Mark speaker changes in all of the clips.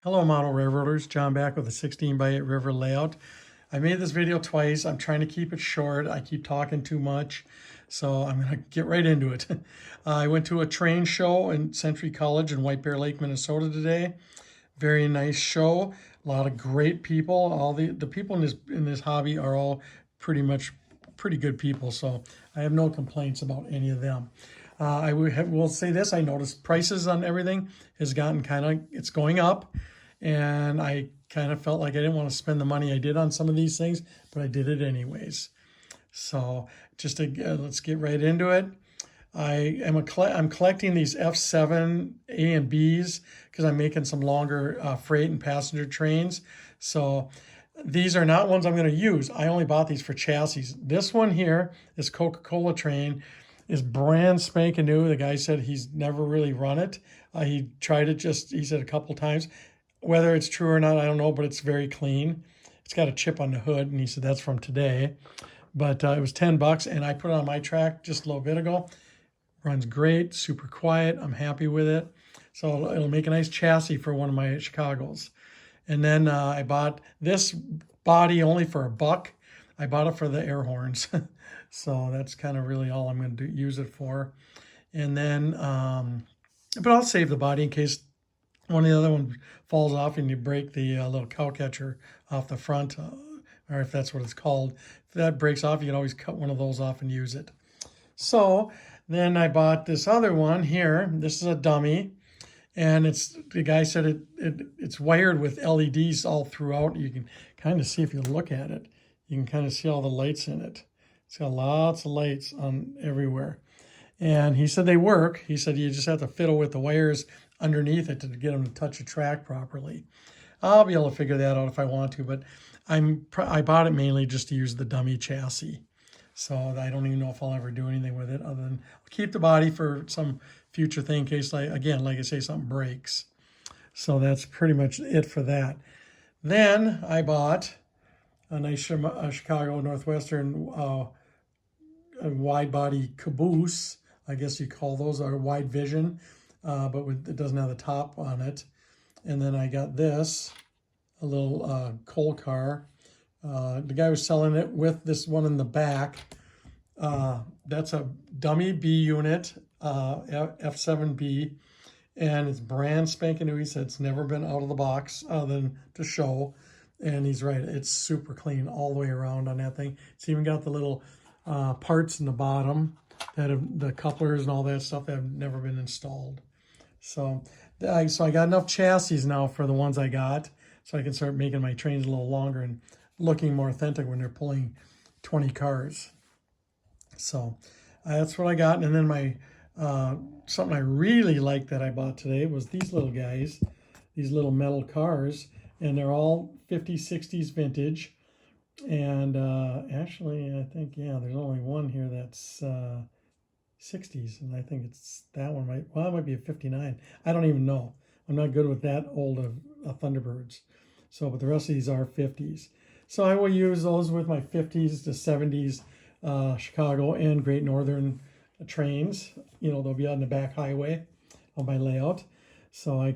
Speaker 1: Hello model railroaders, John back with a 16 by 8 river layout. I made this video twice. I'm trying to keep it short. I keep talking too much, so I'm gonna get right into it. I went to a train show in Century College in White Bear Lake, Minnesota today. Very nice show. A lot of great people. All the people in this hobby are all pretty good people, so I have no complaints about any of them. Will say this, I noticed prices on everything has gotten it's going up, and I kind of felt like I didn't want to spend the money I did on some of these things, but I did it anyways. So let's get right into it. I'm collecting these F7 A and Bs because I'm making some longer freight and passenger trains. So these are not ones I'm going to use. I only bought these for chassis. This one here, this Coca-Cola train, is brand spanking new. The guy said he's never really run it. He tried it he said a couple times. Whether it's true or not, I don't know, but it's very clean. It's got a chip on the hood, and he said that's from today. But it was 10 bucks, and I put it on my track just a little bit ago. Runs great, super quiet. I'm happy with it. So it'll make a nice chassis for one of my Chicagos. And then I bought this body only for $1. I bought it for the air horns. So that's kind of really all I'm going to use it for. And then, but I'll save the body in case one of the other ones falls off and you break the little cow catcher off the front, or if that's what it's called. If that breaks off, you can always cut one of those off and use it. So then I bought this other one here. This is a dummy, and the guy said it's wired with LEDs all throughout. You can kind of see if you look at it. You can kind of see all the lights in it. It's got lots of lights on everywhere. And he said they work. He said you just have to fiddle with the wires underneath it to get them to touch the track properly. I'll be able to figure that out if I want to, but I bought it mainly just to use the dummy chassis. So I don't even know if I'll ever do anything with it other than keep the body for some future thing in case, like I say, something breaks. So that's pretty much it for that. Then I bought a nice Chicago Northwestern a wide body caboose. I guess you call those our wide vision, but it doesn't have the top on it. And then I got this, a little coal car. The guy was selling it with this one in the back. That's a dummy B unit, F7B, and it's brand spanking new. He said it's never been out of the box other than to show. And he's right, it's super clean all the way around on that thing. It's even got the little parts in the bottom that have the couplers and all that stuff that have never been installed. So I got enough chassis now for the ones I got, so I can start making my trains a little longer and looking more authentic when they're pulling 20 cars. So that's what I got. And then my something I really liked that I bought today was these little guys, these little metal cars, and they're all 50s, 60s vintage. And actually, I think, yeah, there's only one here that's 60s, and I think it's that one. It might be a 59. I don't even know. I'm not good with that old of Thunderbirds. So, but the rest of these are 50s. So I will use those with my 50s to 70s Chicago and Great Northern trains. You know, they'll be on the back highway on my layout. So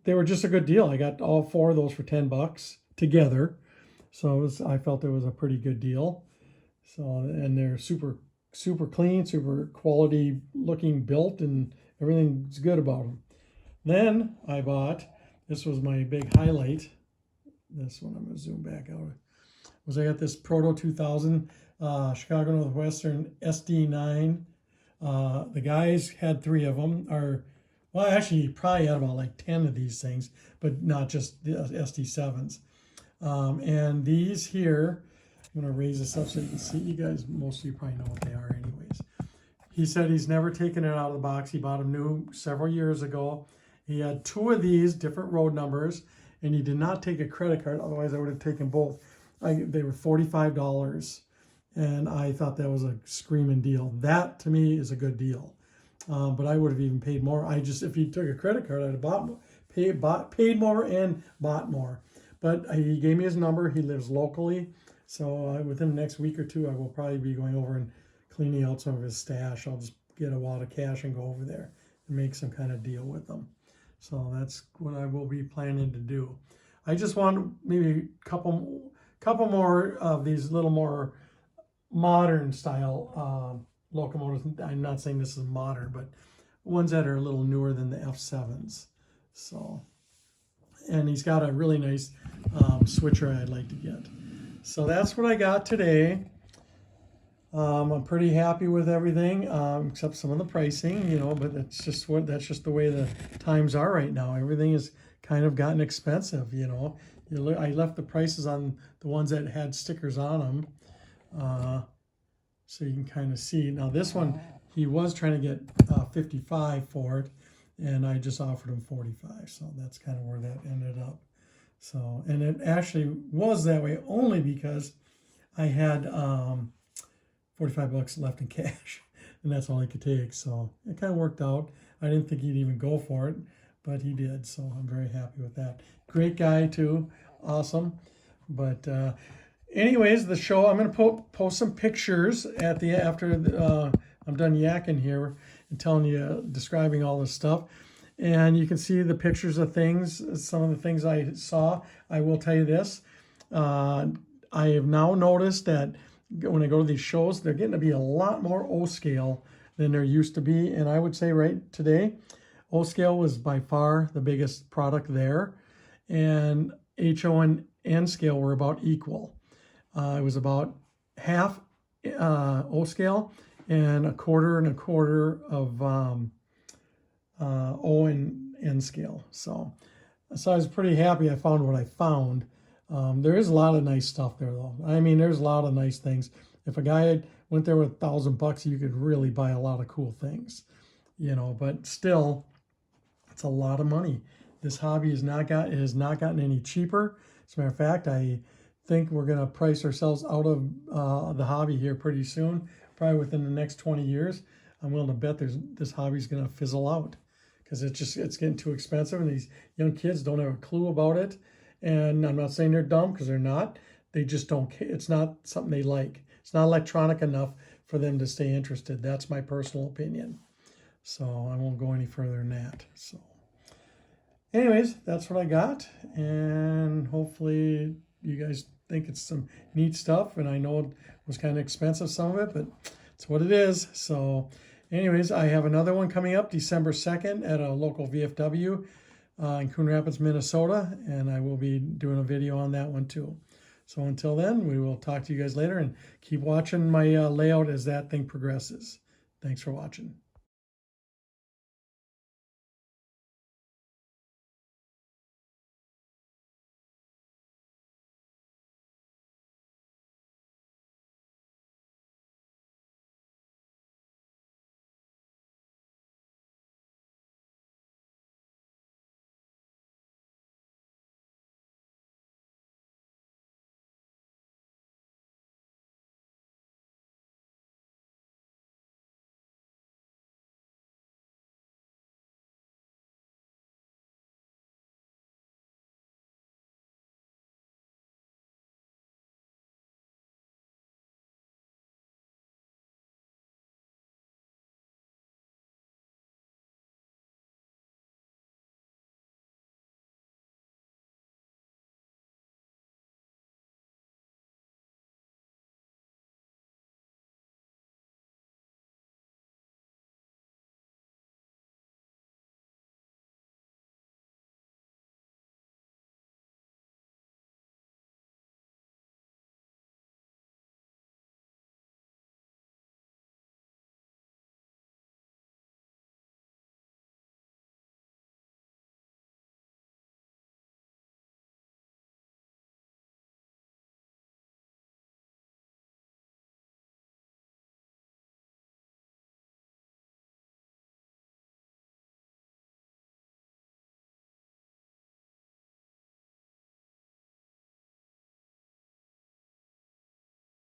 Speaker 1: they were just a good deal. I got all 4 of those for 10 bucks together. So I felt it was a pretty good deal. So, and they're super clean, super quality looking built, and everything's good about them. Then I bought, this was my big highlight. This one, I'm going to zoom back out. I got this Proto 2000 Chicago Northwestern SD9. The guys had 3 of them. Well, actually, he probably had about like 10 of these things, but not just the SD7s. And these here, I'm going to raise this up so you can see. You guys, most of you probably know what they are anyways. He said he's never taken it out of the box. He bought them new several years ago. He had 2 of these different road numbers, and he did not take a credit card. Otherwise, I would have taken both. They were $45, and I thought that was a screaming deal. That, to me, is a good deal. But I would have even paid more. If he took a credit card, I'd have paid more and bought more. But he gave me his number. He lives locally. So within the next week or 2, I will probably be going over and cleaning out some of his stash. I'll just get a wad of cash and go over there and make some kind of deal with them. So that's what I will be planning to do. I just want maybe a couple more of these little more modern style locomotives. I'm not saying this is modern, but ones that are a little newer than the F7s. So, and he's got a really nice switcher I'd like to get. So that's what I got today. I'm pretty happy with everything, except some of the pricing, you know, but that's just the way the times are right now. Everything has kind of gotten expensive, you know. I left the prices on the ones that had stickers on them, so you can kind of see. Now this one, he was trying to get 55 for it, and I just offered him 45, so that's kind of where that ended up. So, and it actually was that way only because I had 45 bucks left in cash, and that's all I could take. So it kind of worked out. I didn't think he'd even go for it, but he did. So I'm very happy with that. Great guy too, awesome. But anyways, the show, I'm gonna post some pictures at the after I'm done yakking here and telling you, describing all this stuff. And you can see the pictures of things, some of the things I saw. I will tell you this, I have now noticed that when I go to these shows, they're getting to be a lot more O-scale than there used to be. And I would say right today, O-scale was by far the biggest product there. And HO and N-scale were about equal. It was about half O-scale and a quarter of O and N-scale. So I was pretty happy I found what I found. There is a lot of nice stuff there, though. I mean, there's a lot of nice things. If a guy went there with $1,000, you could really buy a lot of cool things, you know. But still, it's a lot of money. This hobby has not gotten any cheaper. As a matter of fact, I think we're going to price ourselves out of the hobby here pretty soon, probably within the next 20 years. I'm willing to bet this hobby's going to fizzle out because it's getting too expensive, and these young kids don't have a clue about it. And I'm not saying they're dumb, because they're not. They just don't care. It's not something they like. It's not electronic enough for them to stay interested. That's my personal opinion. So I won't go any further than that. So anyways, that's what I got. And hopefully you guys think it's some neat stuff. And I know it was kind of expensive, some of it, but it's what it is. So anyways, I have another one coming up December 2nd at a local VFW. In Coon Rapids, Minnesota, and I will be doing a video on that one too. So until then, we will talk to you guys later, and keep watching my layout as that thing progresses. Thanks for watching.